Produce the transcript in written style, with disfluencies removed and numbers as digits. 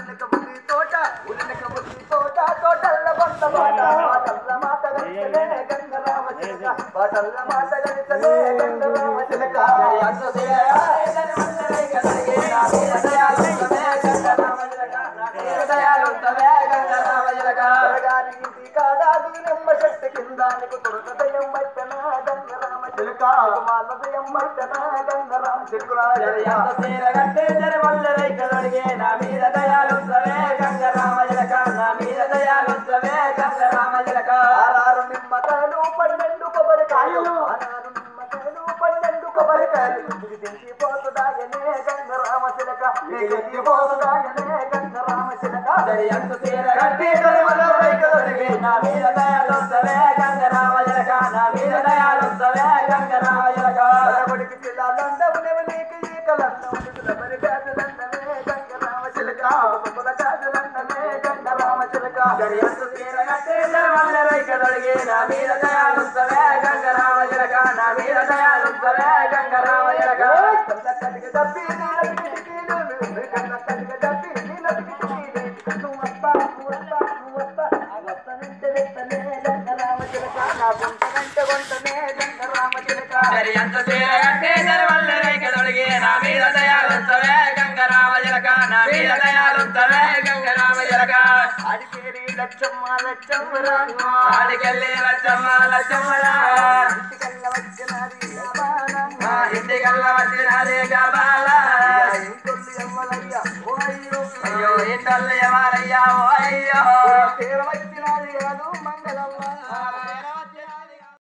ఉల్లక బుద్ధి తోట ఉల్లక బుద్ధి తోట తోటల్ల బంద బాట బాటల్ల మాట గలిసలే గంగరామ చిలక బాటల్ల మాట గలిసలే గంగరామ చిలక అంత సేయని మందరై కదగే నా దయాలుంతమే గంగరామ చిలక నా దయాలుంతమే గంగరామ చిలక గాని ఇంటి కాదాది నమ్మ శక్తి కింద నీకు తొరత దయం పట్టనా గంగరామ చిలక మాల దయం పట్టనా గంగరామ చిలక అంత సేర గట్టే జరి మందరై కదగే నా మీద దయాలుంతమే గంగరామ చిలక నా మీద దయాలుంతమే గంగరామ చిలక ఆరారు నిమ్మకాయలు 12 కొబ్బరికాయలు ఆరారు నిమ్మకాయలు 12 కొబ్బరికాయలు దించి పోతుదాయనే గంగరామ చిలక దించి పోతుదాయనే గంగరామ చిలక దరి అంత సేర గట్టే జరి మందరై కదగే నా మీద దయాలుంతమే గంగరామ చిలక నా మీద దయాలుంతమే గంగరామ చిలక బడబడికి పిల్లలందవు నెవలికి ఈకలందవు నిదులబరి గాజులందమే గంగరామ చిలక సుమల గాజులందమే గంగరామ చిలక దరి అంత సేర గట్టే జరి మందరై కదగే నా మీద దయాలుంతమే గంగరామ చిలక నా మీద దయాలుంతమే గంగరామ చిలక కళ్ళ కడిగి తప్పి నీలకి కిటికీలు కళ్ళ కడిగి తప్పి నీలకి కిటికీలు నువ్వు వస్తా వస్తానంటే వెంటనే గంగరామ చిలక నా గుంటనంటే గుంటనే గంగరామ చిలక దరి అంత సేర గట్టే జరి మందరై కదగే నా మీద దయాలుంతమే గంగరామ చిలక నా మీద దయాలుంతమే గంగరామ చిలక ఆడికేరి లచ్చమ్మ లచ్చమ్మరా ఆడికెళ్ళి లచ్చమ్మ లచ్చమ్మరా ఇంటికల్ల వచ్చినది గాబాల ఇంటికల్ల వచ్చినది గాబాల ఇంకొల్లి అమ్మలయ్య ఓ అయ్యో అయ్యో ఇంటల్లి ఎవరయ్యా ఓ అయ్యో